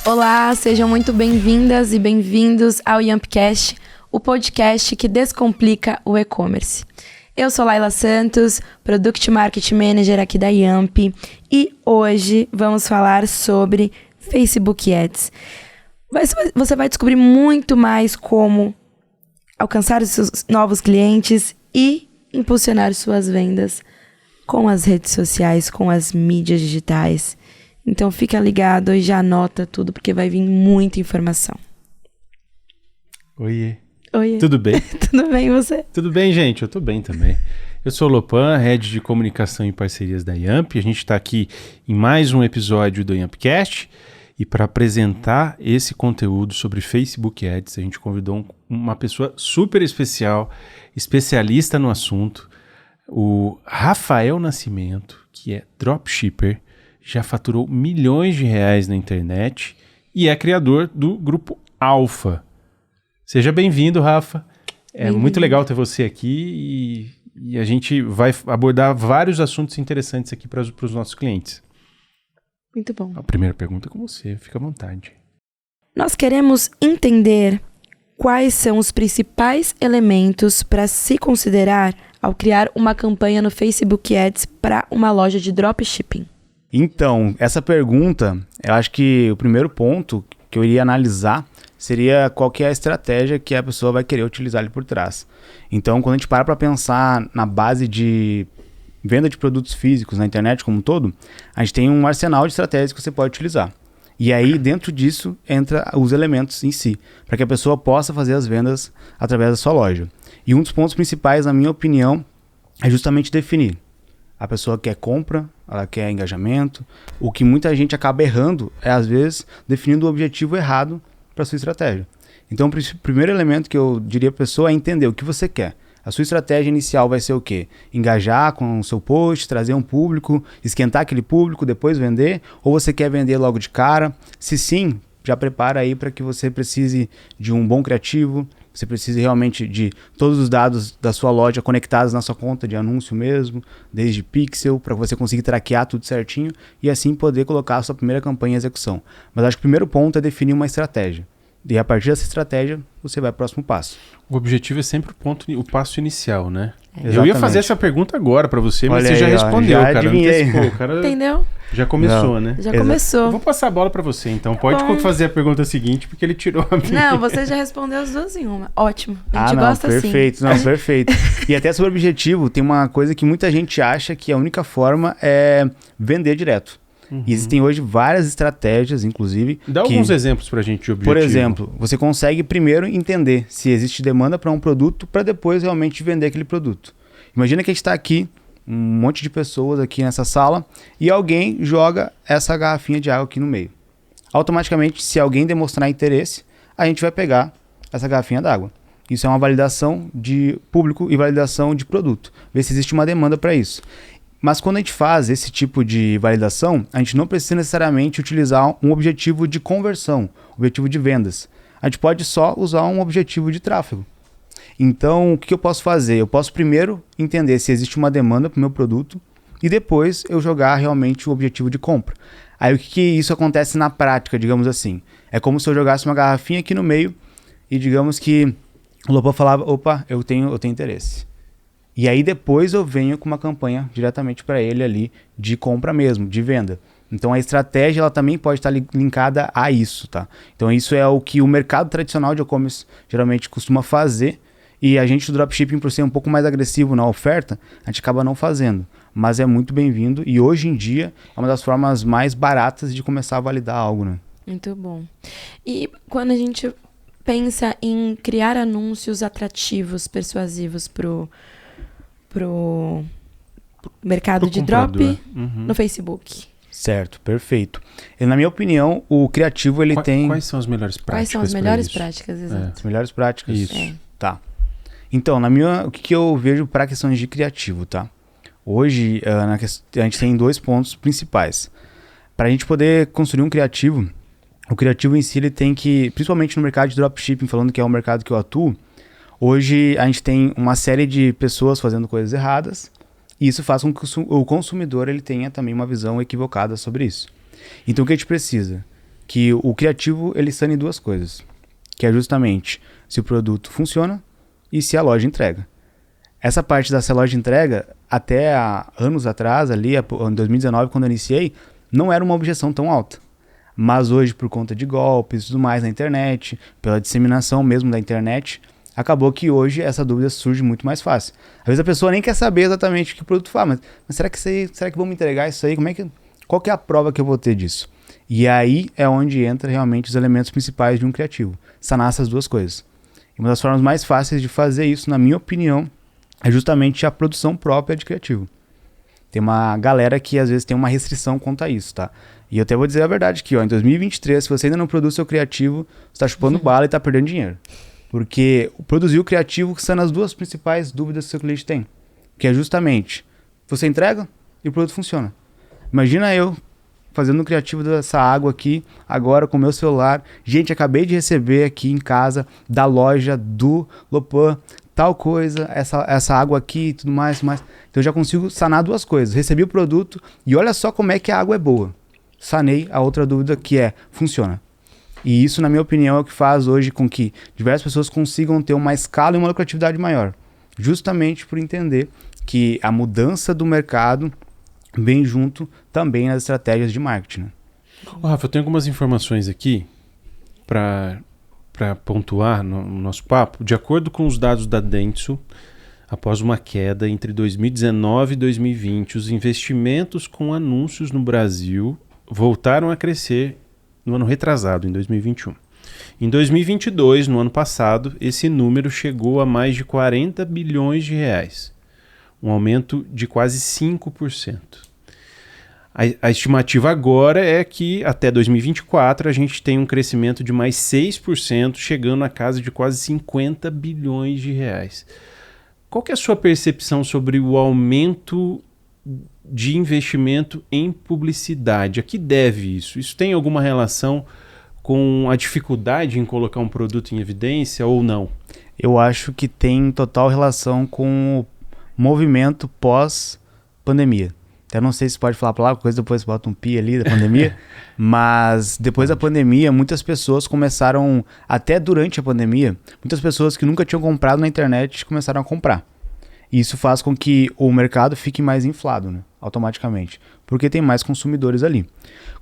Olá, sejam muito bem-vindas e bem-vindos ao Yampcast, o podcast que descomplica o e-commerce. Eu sou Laila Santos, Product Marketing Manager aqui da Yamp, e hoje vamos falar sobre Facebook Ads. Você vai descobrir muito mais como alcançar os seus novos clientes e impulsionar suas vendas com as redes sociais, com as mídias digitais. Então fica ligado e já anota tudo, porque vai vir muita informação. Oiê. Oi. Tudo bem? Tudo bem, e você? Tudo bem, gente? Eu tô bem também. Eu sou o Lopan, Head de Comunicação e Parcerias da Yamp. A gente está aqui em mais um episódio do Yampcast. E para apresentar esse conteúdo sobre Facebook Ads, a gente convidou uma pessoa super especial, especialista no assunto, o Rafael Nascimento, que é dropshipper, já faturou milhões de reais na internet e é criador do Grupo Alfa. Seja bem-vindo, Rafa. É muito legal ter você aqui e a gente vai abordar vários assuntos interessantes aqui para os nossos clientes. Muito bom. A primeira pergunta é com você, fica à vontade. Nós queremos entender quais são os principais elementos para se considerar ao criar uma campanha no Facebook Ads para uma loja de dropshipping. Então, essa pergunta, eu acho que o primeiro ponto que eu iria analisar seria qual que é a estratégia que a pessoa vai querer utilizar ali por trás. Então, quando a gente para pensar na base de venda de produtos físicos na internet como um todo, a gente tem um arsenal de estratégias que você pode utilizar. E aí, dentro disso, entra os elementos em si, para que a pessoa possa fazer as vendas através da sua loja. E um dos pontos principais, na minha opinião, é justamente definir. A pessoa quer compra, ela quer engajamento. O que muita gente acaba errando é, às vezes, definindo o objetivo errado para a sua estratégia. Então, o primeiro elemento que eu diria para a pessoa é entender o que você quer. A sua estratégia inicial vai ser o quê? Engajar com o seu post, trazer um público, esquentar aquele público, depois vender? Ou você quer vender logo de cara? Se sim, já prepara aí para que você precise de um bom criativo, você precisa realmente de todos os dados da sua loja conectados na sua conta de anúncio mesmo, desde pixel, para você conseguir traquear tudo certinho e assim poder colocar a sua primeira campanha em execução. Mas acho que o primeiro ponto é definir uma estratégia. E a partir dessa estratégia, você vai para o próximo passo. O objetivo é sempre o passo inicial, né? Exatamente. Eu ia fazer essa pergunta agora para você, mas Olha você já aí, respondeu, já cara. adivinhei. Antecipou, o cara Entendeu? já começou, né? Já começou. Eu vou passar a bola para você, então. Pode bom. fazer a pergunta seguinte, porque ele tirou a minha. Não, você já respondeu as duas em uma. Ótimo. A gente gosta perfeito, assim. não, perfeito. E até sobre o objetivo, tem uma coisa que muita gente acha que a única forma é vender direto. Uhum. E existem hoje várias estratégias, inclusive. Dá alguns exemplos pra gente de objetivo. Por exemplo, você consegue primeiro entender se existe demanda para um produto para depois realmente vender aquele produto. Imagina que a gente está aqui, um monte de pessoas aqui nessa sala, e alguém joga essa garrafinha de água aqui no meio. Automaticamente, se alguém demonstrar interesse, a gente vai pegar essa garrafinha d'água. Isso é uma validação de público e validação de produto. Ver se existe uma demanda para isso. Mas quando a gente faz esse tipo de validação, a gente não precisa necessariamente utilizar um objetivo de conversão, objetivo de vendas. A gente pode só usar um objetivo de tráfego. Então, o que eu posso fazer? Eu posso primeiro entender se existe uma demanda para o meu produto e depois eu jogar realmente o objetivo de compra. Aí o que isso acontece na prática, digamos assim? É como se eu jogasse uma garrafinha aqui no meio e digamos que o Lopan falava, opa, eu tenho interesse. E aí depois eu venho com uma campanha diretamente para ele ali de compra mesmo, de venda. Então a estratégia ela também pode estar linkada a isso, tá? Então isso é o que o mercado tradicional de e-commerce geralmente costuma fazer e a gente do dropshipping, por ser um pouco mais agressivo na oferta, a gente acaba não fazendo. Mas é muito bem-vindo e hoje em dia é uma das formas mais baratas de começar a validar algo, né? Muito bom. E quando a gente pensa em criar anúncios atrativos, persuasivos pro mercado de drop no Facebook. Certo, perfeito. E, na minha opinião, o criativo ele tem... Quais são as melhores práticas? Quais são as melhores práticas, exato. As melhores práticas? Isso. Tá. Então, o que eu vejo para questões de criativo, tá? Hoje, a gente tem dois pontos principais. Para a gente poder construir um criativo, o criativo em si ele tem que, principalmente no mercado de dropshipping, falando que é o mercado que eu atuo, hoje a gente tem uma série de pessoas fazendo coisas erradas e isso faz com que o consumidor ele tenha também uma visão equivocada sobre isso. Então o que a gente precisa? que o criativo ele sana em duas coisas, que é justamente se o produto funciona e se a loja entrega. Essa parte da se a loja entrega, até há anos atrás, ali em 2019, quando eu iniciei, não era uma objeção tão alta. Mas hoje, por conta de golpes e tudo mais na internet, pela disseminação mesmo da internet, acabou que hoje essa dúvida surge muito mais fácil. Às vezes a pessoa nem quer saber exatamente o que o produto faz, mas será que vão me entregar isso aí? Qual que é a prova que eu vou ter disso? E aí é onde entra realmente os elementos principais de um criativo, sanar essas duas coisas. E uma das formas mais fáceis de fazer isso, na minha opinião, é justamente a produção própria de criativo. Tem uma galera que às vezes tem uma restrição quanto a isso, tá? E eu até vou dizer a verdade aqui, ó, em 2023, se você ainda não produz seu criativo, você tá chupando bala e tá perdendo dinheiro. Porque produzir o criativo são as duas principais dúvidas que o seu cliente tem. Que é justamente, você entrega e o produto funciona. Imagina eu fazendo um criativo dessa água aqui, agora com o meu celular. Gente, acabei de receber aqui em casa, da loja do Lopan, tal coisa, essa água aqui e tudo mais. Então eu já consigo sanar duas coisas. Recebi o produto e olha só como é que a água é boa. Sanei a outra dúvida que é, funciona. E isso, na minha opinião, é o que faz hoje com que diversas pessoas consigam ter uma escala e uma lucratividade maior. Justamente por entender que a mudança do mercado vem junto também nas estratégias de marketing. Ô, Rafa, eu tenho algumas informações aqui para pontuar no nosso papo. De acordo com os dados da Dentsu, após uma queda entre 2019 e 2020, os investimentos com anúncios no Brasil voltaram a crescer no ano retrasado, em 2021. Em 2022, no ano passado, esse número chegou a mais de 40 bilhões de reais, um aumento de quase 5%. A estimativa agora é que até 2024 a gente tem um crescimento de mais 6%, chegando a casa de quase 50 bilhões de reais. Qual que é a sua percepção sobre o aumento de investimento em publicidade? A que deve isso? Isso tem alguma relação com a dificuldade em colocar um produto em evidência ou não? Eu acho que tem total relação com o movimento pós-pandemia. Até não sei se pode falar a palavra, coisa depois bota um pi ali da pandemia, mas depois da pandemia, muitas pessoas começaram, até durante a pandemia, muitas pessoas que nunca tinham comprado na internet começaram a comprar. E isso faz com que o mercado fique mais inflado, né, automaticamente, porque tem mais consumidores ali.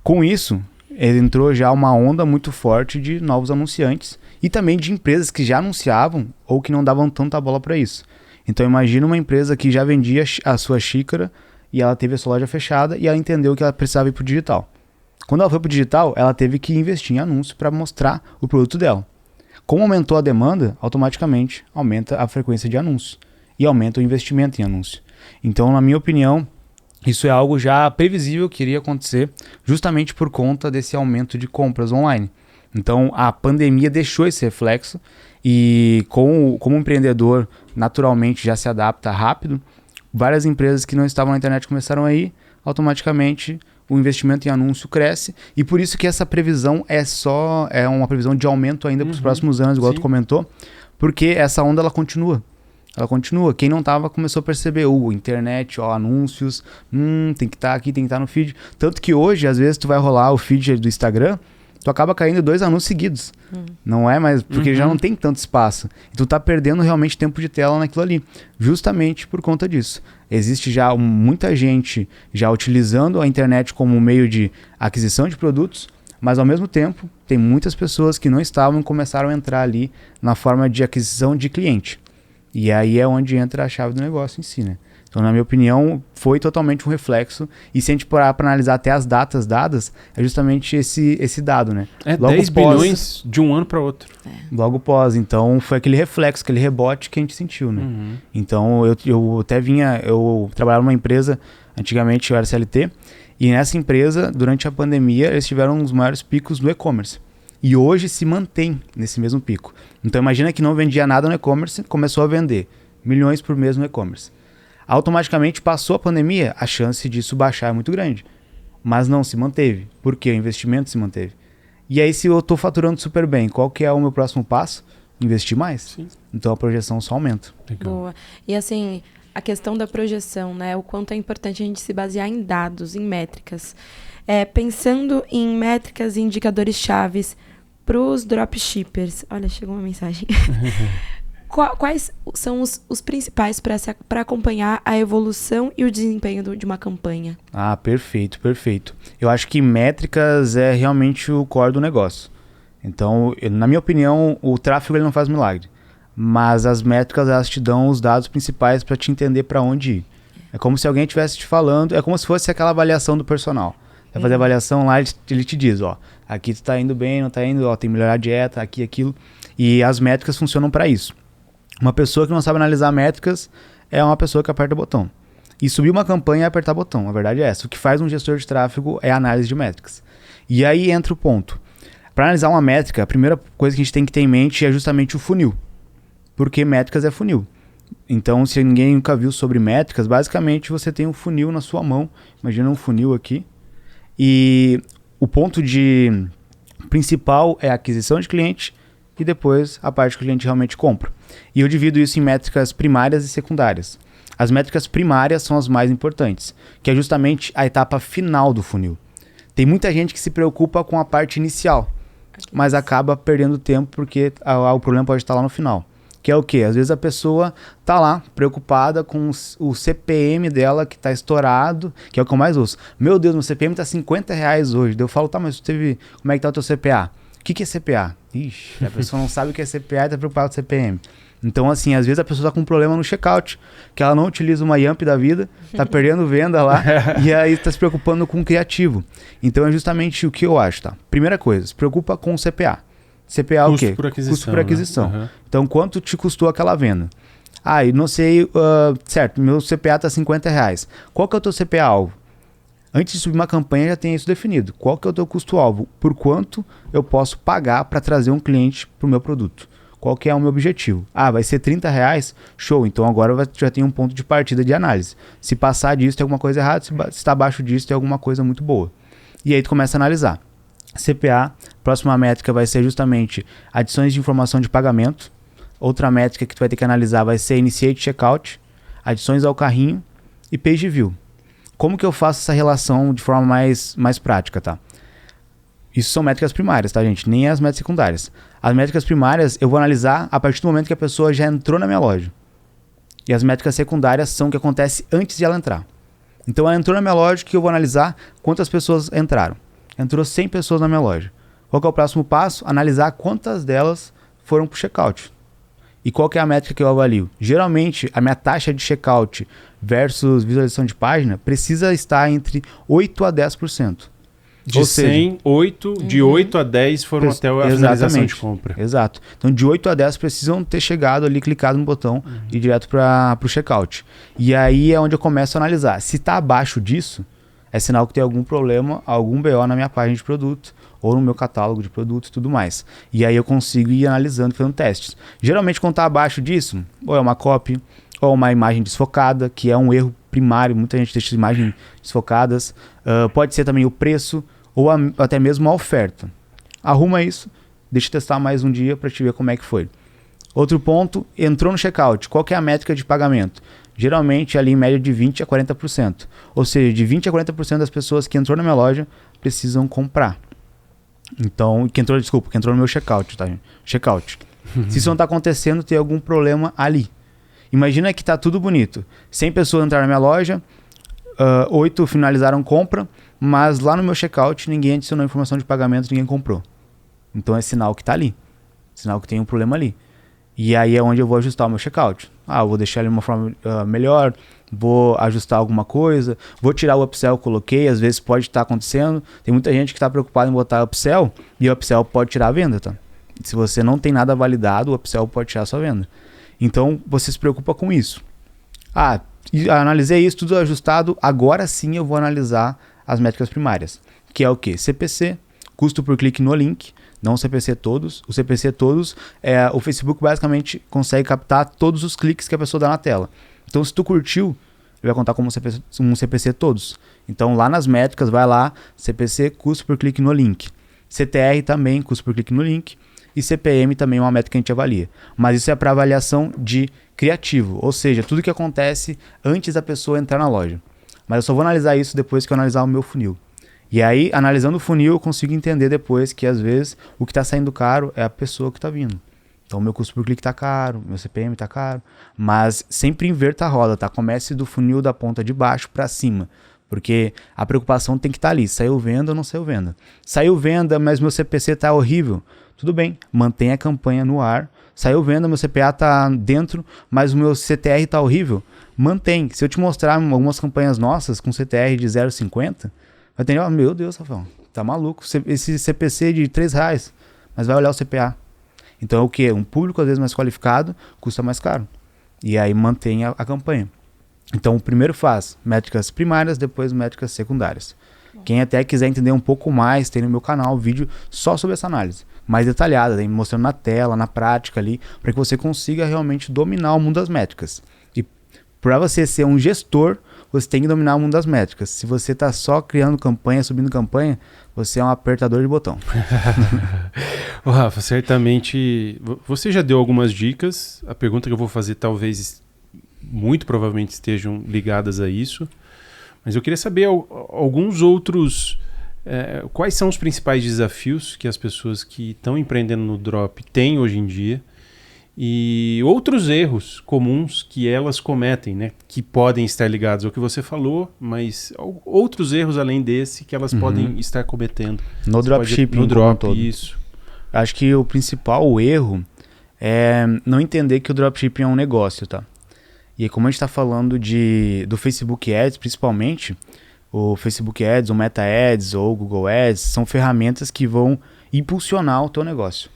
Com isso, entrou já uma onda muito forte de novos anunciantes e também de empresas que já anunciavam ou que não davam tanta bola para isso. Então imagina uma empresa que já vendia a sua xícara e ela teve a sua loja fechada e ela entendeu que ela precisava ir para o digital. Quando ela foi para o digital, ela teve que investir em anúncio para mostrar o produto dela. Como aumentou a demanda, automaticamente aumenta a frequência de anúncio e aumenta o investimento em anúncio. Então, na minha opinião, isso é algo já previsível que iria acontecer justamente por conta desse aumento de compras online. Então, a pandemia deixou esse reflexo e como empreendedor, naturalmente já se adapta rápido. Várias empresas que não estavam na internet começaram a ir, automaticamente o investimento em anúncio cresce e por isso que essa previsão é uma previsão de aumento ainda para os próximos anos, igual tu comentou, porque essa onda ela continua. Ela continua. Quem não estava começou a perceber, internet, anúncios, tem que estar aqui, tem que estar no feed. Tanto que hoje, às vezes, tu vai rolar o feed do Instagram, tu acaba caindo 2 anúncios seguidos. Não é mais, porque já não tem tanto espaço. E tu tá perdendo realmente tempo de tela naquilo ali. Justamente por conta disso. Existe já muita gente já utilizando a internet como meio de aquisição de produtos, mas ao mesmo tempo tem muitas pessoas que não estavam e começaram a entrar ali na forma de aquisição de cliente. E aí é onde entra a chave do negócio em si, né? Então, na minha opinião, foi totalmente um reflexo. E se a gente parar para analisar até as datas dadas, é justamente esse dado, né? Logo 10 bilhões de um ano para outro. Logo pós. Então, foi aquele reflexo, aquele rebote que a gente sentiu, né? Então, eu até eu trabalhava numa empresa, antigamente eu era CLT, e nessa empresa, durante a pandemia, eles tiveram um dos maiores picos no e-commerce. E hoje se mantém nesse mesmo pico. Então, imagina que não vendia nada no e-commerce, começou a vender milhões por mês no e-commerce. Automaticamente passou a pandemia, a chance disso baixar é muito grande. Mas não se manteve, porque o investimento se manteve. E aí, se eu estou faturando super bem, qual que é o meu próximo passo? Investir mais. Sim. Então a projeção só aumenta. Boa. E assim, a questão da projeção, né? O quanto é importante a gente se basear em dados, em métricas. Pensando em métricas e indicadores chaves para os dropshippers. Olha, chegou uma mensagem. Quais são os principais para acompanhar a evolução e o desempenho de uma campanha? Ah, perfeito, perfeito. Eu acho que métricas é realmente o core do negócio. Então, na minha opinião, o tráfego ele não faz milagre. Mas as métricas, elas te dão os dados principais para te entender para onde ir. É como se alguém estivesse te falando, é como se fosse aquela avaliação do personal. Vai fazer a avaliação lá, ele te diz, ó, aqui tu tá indo bem, não tá indo, ó, tem que melhorar a dieta, aqui, aquilo. E as métricas funcionam para isso. Uma pessoa que não sabe analisar métricas é uma pessoa que aperta botão. E subir uma campanha é apertar botão, a verdade é essa. O que faz um gestor de tráfego é a análise de métricas. E aí entra o ponto. Para analisar uma métrica, a primeira coisa que a gente tem que ter em mente é justamente o funil. Porque métricas é funil. Então, se ninguém nunca viu sobre métricas, basicamente você tem um funil na sua mão. Imagina um funil aqui. E o ponto principal é a aquisição de cliente e depois a parte que o cliente realmente compra. E eu divido isso em métricas primárias e secundárias. As métricas primárias são as mais importantes, que é justamente a etapa final do funil. Tem muita gente que se preocupa com a parte inicial, mas acaba perdendo tempo porque o problema pode estar lá no final. Que é o quê? Às vezes a pessoa tá lá preocupada com o CPM dela que tá estourado, que é o que eu mais ouço. Meu Deus, meu CPM tá R$50 hoje. Daí eu falo, tá, mas como é que tá o teu CPA? O que é CPA? Ixi, a pessoa não sabe o que é CPA e tá preocupada com o CPM. Então, assim, às vezes a pessoa tá com um problema no checkout, que ela não utiliza uma Yamp da vida, tá perdendo venda lá, e aí tá se preocupando com o criativo. Então é justamente o que eu acho, tá? Primeira coisa, se preocupa com o CPA. CPA é o quê? Custo por aquisição. Né? Uhum. Então, quanto te custou aquela venda? Ah, e não sei, certo, meu CPA tá R$50. Qual que é o teu CPA-alvo? Antes de subir uma campanha, já tem isso definido. Qual que é o teu custo-alvo? Por quanto eu posso pagar para trazer um cliente para o meu produto? Qual que é o meu objetivo? Ah, vai ser R$30? Show, então agora já tem um ponto de partida de análise. Se passar disso, tem alguma coisa errada. Se está abaixo disso, tem alguma coisa muito boa. E aí tu começa a analisar. CPA, próxima métrica vai ser justamente adições de informação de pagamento. Outra métrica que tu vai ter que analisar vai ser Initiate Checkout, adições ao carrinho e Page View. Como que eu faço essa relação de forma mais prática, tá? Isso são métricas primárias, tá, gente? Nem as métricas secundárias. As métricas primárias eu vou analisar a partir do momento que a pessoa já entrou na minha loja. E as métricas secundárias são o que acontece antes de ela entrar. Então ela entrou na minha loja, que eu vou analisar quantas pessoas entraram. Entrou 100 pessoas na minha loja. Qual que é o próximo passo? Analisar quantas delas foram para o checkout. E qual que é a métrica que eu avalio? Geralmente, a minha taxa de checkout versus visualização de página precisa estar entre 8% a 10%. De 100, 8 a 10 foram até a finalização de compra. Exato. Então, de 8 a 10 precisam ter chegado ali, clicado no botão e ir direto para o checkout. E aí é onde eu começo a analisar. Se está abaixo disso, é sinal que tem algum problema, algum BO na minha página de produto ou no meu catálogo de produtos e tudo mais. E aí eu consigo ir analisando, fazendo testes. Geralmente, quando está abaixo disso, ou é uma copy, ou uma imagem desfocada, que é um erro primário, muita gente deixa imagens desfocadas. Pode ser também o preço, ou até mesmo a oferta. Arruma isso, deixa eu testar mais um dia para te ver como é que foi. Outro ponto, entrou no checkout, qual que é a métrica de pagamento? Geralmente ali em média de 20% a 40%. Ou seja, de 20% a 40% das pessoas que entrou na minha loja precisam comprar. Então, que entrou no meu checkout, tá, gente? Checkout. Se isso não está acontecendo, tem algum problema ali. Imagina que está tudo bonito. 100 pessoas entraram na minha loja, 8 finalizaram compra, mas lá no meu checkout ninguém adicionou informação de pagamento, ninguém comprou. Então é sinal que está ali. Sinal que tem um problema ali. E aí é onde eu vou ajustar o meu checkout. Eu vou deixar ele de uma forma melhor, vou ajustar alguma coisa, vou tirar o upsell que coloquei, às vezes pode estar acontecendo. Tem muita gente que está preocupada em botar upsell, e o upsell pode tirar a venda, tá? Se você não tem nada validado, o upsell pode tirar a sua venda. Então, você se preocupa com isso. Analisei isso tudo ajustado, agora sim eu vou analisar as métricas primárias, que é o quê? CPC, custo por clique no link, não o CPC todos. O CPC todos, o Facebook basicamente consegue captar todos os cliques que a pessoa dá na tela. Então, se tu curtiu, ele vai contar como um CPC todos. Então, lá nas métricas, vai lá, CPC, custo por clique no link. CTR também, custo por clique no link. e CPM também é uma métrica que a gente avalia. Mas isso é para avaliação de criativo, ou seja, tudo que acontece antes da pessoa entrar na loja. Mas eu só vou analisar isso depois que eu analisar o meu funil. E aí, analisando o funil, eu consigo entender depois que, às vezes, o que está saindo caro é a pessoa que está vindo. Então, o meu custo por clique está caro, meu CPM está caro, mas sempre inverta a roda, tá? Comece do funil da ponta de baixo para cima, porque a preocupação tem que estar ali, saiu venda ou não saiu venda. Saiu venda, mas meu CPC está horrível. Tudo bem, mantenha a campanha no ar. Saiu venda, meu CPA está dentro, mas o meu CTR está horrível. Mantém. Se eu te mostrar algumas campanhas nossas com CTR de 0,50, vai ter, meu Deus, Rafael, tá maluco. Esse CPC de R$3, mas vai olhar o CPA. Então é o quê? Um público às vezes mais qualificado custa mais caro. E aí mantém a campanha. Então, primeiro faz métricas primárias, depois métricas secundárias. Quem até quiser entender um pouco mais, tem no meu canal vídeo só sobre essa análise, mais detalhada, mostrando na tela, na prática ali, para que você consiga realmente dominar o mundo das métricas. E para você ser um gestor, você tem que dominar o mundo das métricas. Se você está só criando campanha, subindo campanha, você é um apertador de botão. Ô, Rafa, certamente você já deu algumas dicas. A pergunta que eu vou fazer talvez muito provavelmente estejam ligadas a isso, mas eu queria saber alguns outros, quais são os principais desafios que as pessoas que estão empreendendo no drop têm hoje em dia e outros erros comuns que elas cometem, né, que podem estar ligados ao que você falou, mas outros erros além desse que elas podem estar cometendo. No dropshipping, no drop, isso. Acho que o principal erro é não entender que o dropshipping é um negócio, tá? E como a gente está falando do Facebook Ads, principalmente, o Facebook Ads, o Meta Ads ou o Google Ads, são ferramentas que vão impulsionar o teu negócio.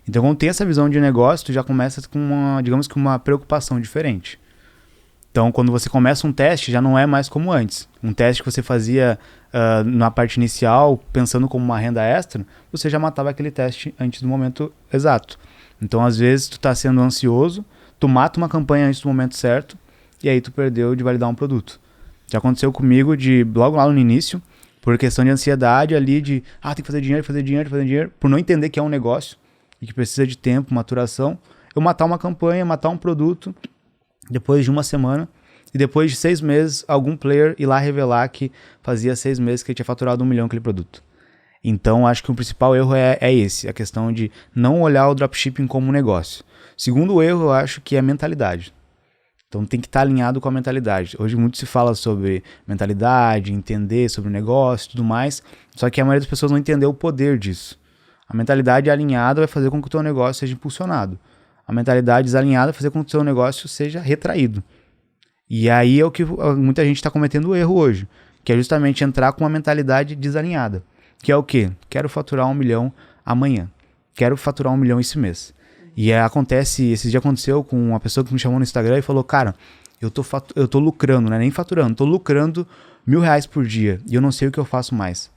Então, quando tem essa visão de negócio, tu já começa com uma preocupação diferente. Então, quando você começa um teste, já não é mais como antes. Um teste que você fazia na parte inicial, pensando como uma renda extra, você já matava aquele teste antes do momento exato. Então, às vezes, tu está sendo ansioso, tu mata uma campanha antes do momento certo, e aí tu perdeu de validar um produto. Já aconteceu comigo logo lá no início, por questão de ansiedade ali, tem que fazer dinheiro, por não entender que é um negócio, e que precisa de tempo, maturação, eu matar uma campanha, matar um produto, depois de uma semana, e depois de 6 meses, algum player ir lá revelar que fazia 6 meses que ele tinha faturado 1 milhão aquele produto. Então, acho que o principal erro é esse, a questão de não olhar o dropshipping como um negócio. Segundo erro, eu acho que é a mentalidade. Então, tem que estar alinhado com a mentalidade. Hoje, muito se fala sobre mentalidade, entender sobre o negócio e tudo mais, só que a maioria das pessoas não entendeu o poder disso. A mentalidade alinhada vai fazer com que o teu negócio seja impulsionado. A mentalidade desalinhada vai fazer com que o teu negócio seja retraído. E aí é o que muita gente está cometendo o erro hoje, que é justamente entrar com uma mentalidade desalinhada. Que é o quê? Quero faturar 1 milhão amanhã. Quero faturar 1 milhão esse mês. E esse dia aconteceu com uma pessoa que me chamou no Instagram e falou, cara, eu tô lucrando, não é nem faturando, tô lucrando R$1.000 por dia e eu não sei o que eu faço mais.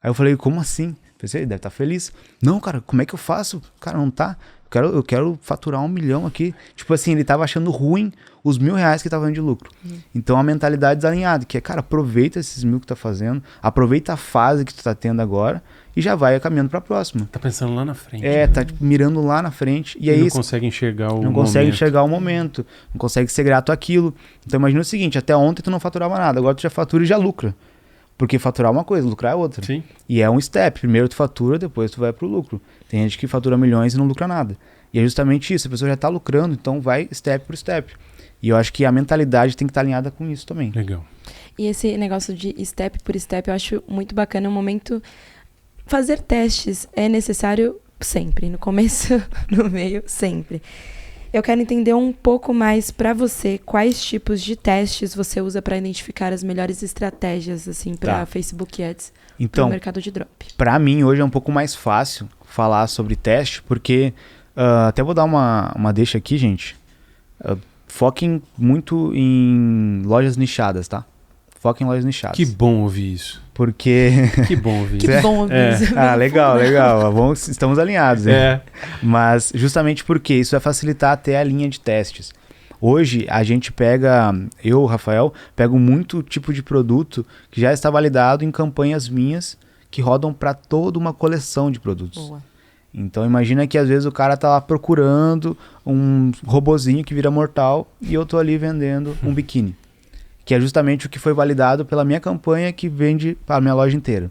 Aí eu falei, como assim? Pensei, ele deve estar feliz. Não, cara, como é que eu faço? Cara, não tá. Eu quero faturar 1 milhão aqui. Tipo assim, ele tava achando ruim os R$1.000 que tava dando de lucro. Então a mentalidade desalinhada, que é, cara, aproveita esses 1.000 que tá fazendo, aproveita a fase que tu tá tendo agora e já vai caminhando pra próxima. Tá pensando lá na frente. Tá tipo, mirando lá na frente. E aí não consegue enxergar o momento. Não consegue enxergar o momento. Não consegue ser grato àquilo. Então imagina o seguinte, até ontem tu não faturava nada, agora tu já fatura e já lucra. Porque faturar é uma coisa, lucrar é outra. Sim. E é um step. Primeiro tu fatura, depois tu vai pro lucro. Tem gente que fatura milhões e não lucra nada. E é justamente isso. A pessoa já tá lucrando, então vai step por step. E eu acho que a mentalidade tem que estar alinhada com isso também. Legal. E esse negócio de step por step, eu acho muito bacana. No momento, fazer testes é necessário sempre. No começo, no meio, sempre. Eu quero entender um pouco mais para você quais tipos de testes você usa para identificar as melhores estratégias assim para Facebook Ads, então, para o mercado de drop. Para mim hoje é um pouco mais fácil falar sobre teste, porque até vou dar uma deixa aqui, gente. Foquem muito em lojas nichadas, tá? Foquem em lojas nichadas. Que bom ouvir isso. Porque... Que bom ouvir isso. Que bom ouvir isso. Legal. Estamos alinhados. Mas justamente porque isso vai facilitar até a linha de testes. Hoje a gente eu, Rafael, pego muito tipo de produto que já está validado em campanhas minhas que rodam para toda uma coleção de produtos. Boa. Então imagina que às vezes o cara tá lá procurando um robozinho que vira mortal e eu tô ali vendendo um biquíni, que é justamente o que foi validado pela minha campanha que vende para a minha loja inteira.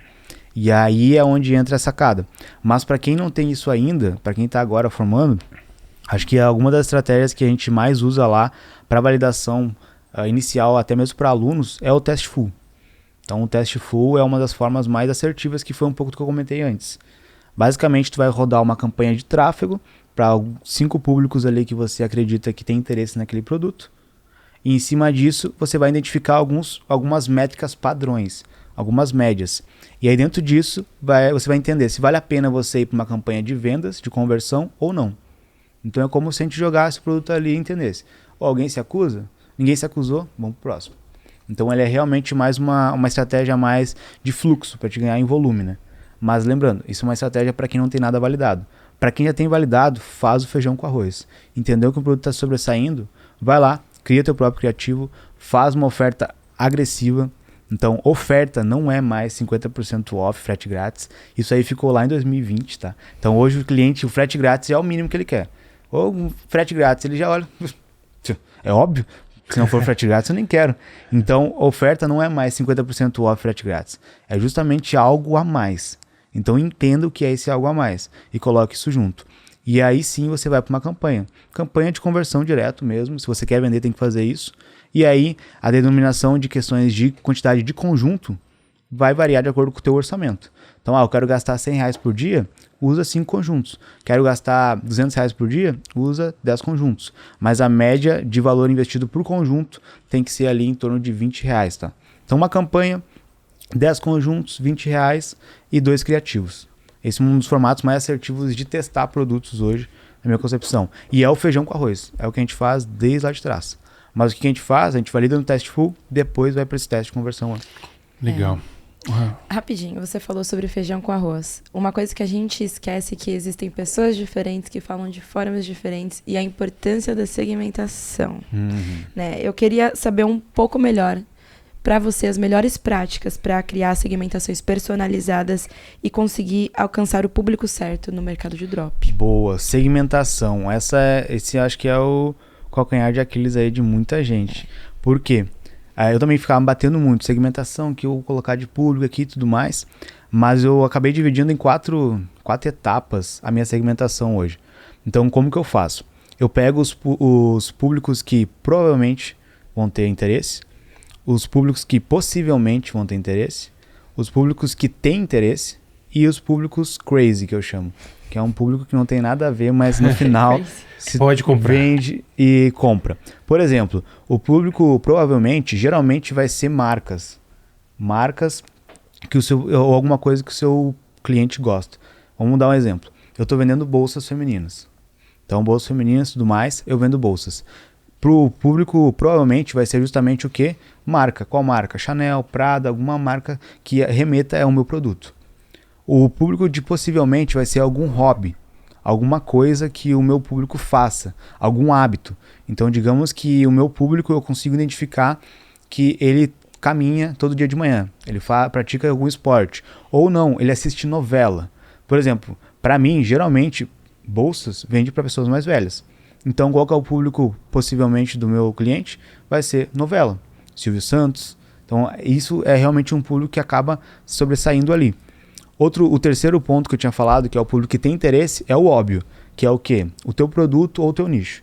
E aí é onde entra a sacada. Mas para quem não tem isso ainda, para quem tá agora formando, acho que alguma das estratégias que a gente mais usa lá para validação inicial, até mesmo para alunos, é o teste full. Então o teste full é uma das formas mais assertivas, que foi um pouco do que eu comentei antes. Basicamente, tu vai rodar uma campanha de tráfego para 5 públicos ali que você acredita que tem interesse naquele produto. E em cima disso, você vai identificar algumas métricas padrões, algumas médias. E aí dentro disso, você vai entender se vale a pena você ir para uma campanha de vendas, de conversão ou não. Então é como se a gente jogasse o produto ali e entendesse. Alguém se acusa? Ninguém se acusou? Vamos pro próximo. Então ele é realmente mais uma estratégia mais de fluxo, para te ganhar em volume, né? Mas lembrando, isso é uma estratégia para quem não tem nada validado. Para quem já tem validado, faz o feijão com arroz. Entendeu que o produto está sobressaindo? Vai lá, cria teu próprio criativo, faz uma oferta agressiva. Então, oferta não é mais 50% off, frete grátis. Isso aí ficou lá em 2020, tá? Então, hoje o cliente, o frete grátis é o mínimo que ele quer. Ou um frete grátis, ele já olha... É óbvio, se não for frete grátis, eu nem quero. Então, oferta não é mais 50% off, frete grátis. É justamente algo a mais. Então entenda o que é esse algo a mais e coloque isso junto. E aí sim você vai para uma campanha. Campanha de conversão direto mesmo. Se você quer vender, tem que fazer isso. E aí a denominação de questões de quantidade de conjunto vai variar de acordo com o teu orçamento. Então, eu quero gastar R$100 por dia, usa 5 conjuntos. Quero gastar R$200 por dia, usa 10 conjuntos. Mas a média de valor investido por conjunto tem que ser ali em torno de R$20, tá? Então uma campanha, 10 conjuntos, R$20 e 2 criativos. Esse é um dos formatos mais assertivos de testar produtos hoje, na minha concepção. E é o feijão com arroz. É o que a gente faz desde lá de trás. Mas o que a gente faz? A gente valida no teste full, depois vai para esse teste de conversão. Legal. Rapidinho, você falou sobre feijão com arroz. Uma coisa que a gente esquece é que existem pessoas diferentes que falam de formas diferentes e a importância da segmentação. Né? Eu queria saber um pouco melhor para você as melhores práticas para criar segmentações personalizadas e conseguir alcançar o público certo no mercado de drop. Boa, segmentação. Esse acho que é o calcanhar de Aquiles aí de muita gente. Por quê? Eu também ficava batendo muito, segmentação, que eu vou colocar de público aqui e tudo mais, mas eu acabei dividindo em quatro etapas a minha segmentação hoje. Então, como que eu faço? Eu pego os públicos que provavelmente vão ter interesse, os públicos que possivelmente vão ter interesse, os públicos que têm interesse e os públicos crazy, que eu chamo, que é um público que não tem nada a ver, mas no final se pode comprar, vende e compra. Por exemplo, o público provavelmente, geralmente vai ser marcas que ou alguma coisa que o seu cliente gosta. Vamos dar um exemplo. Eu estou vendendo bolsas femininas. Então, bolsas femininas e tudo mais, eu vendo bolsas. Para o público, provavelmente, vai ser justamente o quê? Marca. Qual marca? Chanel, Prada, alguma marca que remeta ao meu produto. O público possivelmente vai ser algum hobby, alguma coisa que o meu público faça, algum hábito. Então, digamos que o meu público eu consigo identificar que ele caminha todo dia de manhã, ele pratica algum esporte, ou não, ele assiste novela. Por exemplo, para mim, geralmente, bolsas vende para pessoas mais velhas. Então, qual que é o público, possivelmente, do meu cliente? Vai ser novela, Silvio Santos. Então, isso é realmente um público que acaba sobressaindo ali. O terceiro ponto que eu tinha falado, que é o público que tem interesse, é o óbvio, que é o quê? O teu produto ou o teu nicho.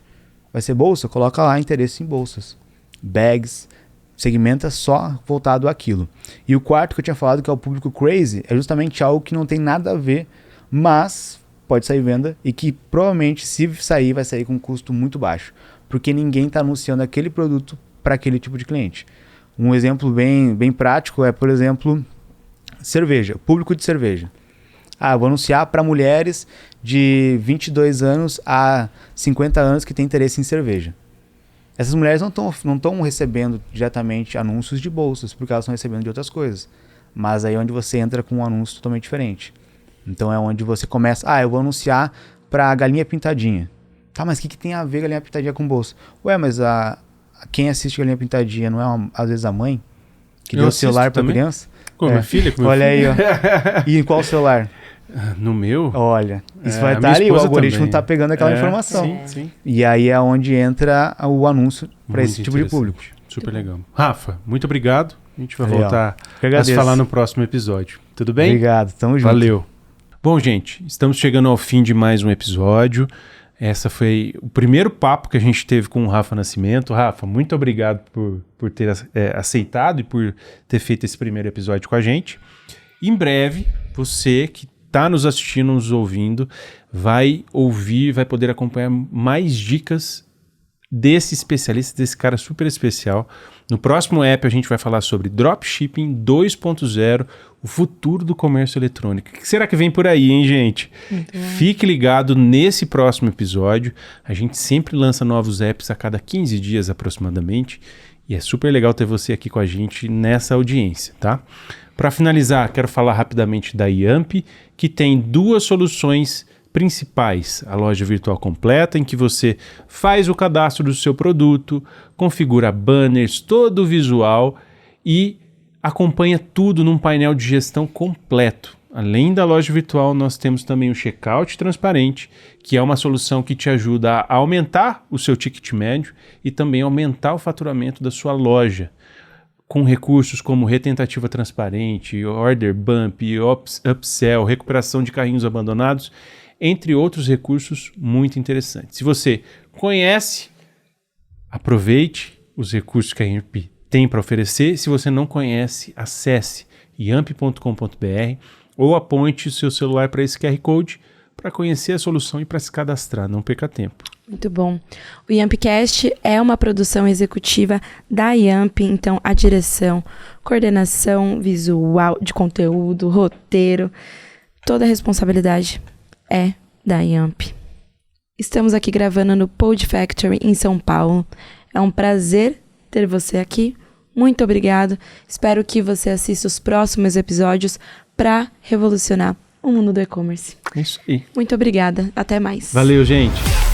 Vai ser bolsa? Coloca lá interesse em bolsas. Bags, segmenta só voltado àquilo. E o quarto que eu tinha falado, que é o público crazy, é justamente algo que não tem nada a ver, mas pode sair venda e que provavelmente, se sair, vai sair com um custo muito baixo, porque ninguém está anunciando aquele produto para aquele tipo de cliente. Um exemplo bem prático é, por exemplo, cerveja, público de cerveja. Eu vou anunciar para mulheres de 22 anos a 50 anos que têm interesse em cerveja. Essas mulheres não estão recebendo diretamente anúncios de bolsas, porque elas estão recebendo de outras coisas. Mas aí é onde você entra com um anúncio totalmente diferente. Então é onde você começa, eu vou anunciar para galinha pintadinha. Tá, mas o que tem a ver galinha pintadinha com bolsa? Ué, mas quem assiste galinha pintadinha não é às vezes a mãe? Que deu o celular para criança? Com minha filha, com meu Olha filho. aí, ó. E em qual celular? No meu? Olha, isso É, vai a estar minha ali, o esposa algoritmo também. está pegando aquela informação. Sim, sim. E aí é onde entra o anúncio para Muito esse tipo de público. Super legal. Rafa, muito obrigado. A gente vai Valeu. voltar Eu a se agradeço. falar no próximo episódio. Tudo bem? Obrigado, tamo junto. Valeu. Bom, gente, estamos chegando ao fim de mais um episódio. Essa foi o primeiro papo que a gente teve com o Rafa Nascimento. Rafa, muito obrigado por ter aceitado e por ter feito esse primeiro episódio com a gente. Em breve, você que está nos assistindo, nos ouvindo, vai ouvir, vai poder acompanhar mais dicas desse especialista, desse cara super especial. No próximo app a gente vai falar sobre Dropshipping 2.0, o futuro do comércio eletrônico. O que será que vem por aí, hein, gente? Fique ligado nesse próximo episódio. A gente sempre lança novos apps a cada 15 dias aproximadamente. E é super legal ter você aqui com a gente nessa audiência, tá? Para finalizar, quero falar rapidamente da Yamp, que tem 2 soluções principais. A loja virtual completa, em que você faz o cadastro do seu produto, configura banners, todo o visual e acompanha tudo num painel de gestão completo. Além da loja virtual, nós temos também o checkout transparente, que é uma solução que te ajuda a aumentar o seu ticket médio e também aumentar o faturamento da sua loja, com recursos como retentativa transparente, order bump, upsell, recuperação de carrinhos abandonados, entre outros recursos muito interessantes. Se você conhece, aproveite os recursos que a Yamp tem para oferecer. Se você não conhece, acesse yamp.com.br ou aponte o seu celular para esse QR Code para conhecer a solução e para se cadastrar. Não perca tempo. Muito bom. O Yampcast é uma produção executiva da Yamp, então a direção, coordenação visual, de conteúdo, roteiro, toda a responsabilidade é da Yamp. Estamos aqui gravando no Pod Factory em São Paulo. É um prazer ter você aqui. Muito obrigado. Espero que você assista os próximos episódios para revolucionar o mundo do e-commerce. É isso aí. Muito obrigada. Até mais. Valeu, gente.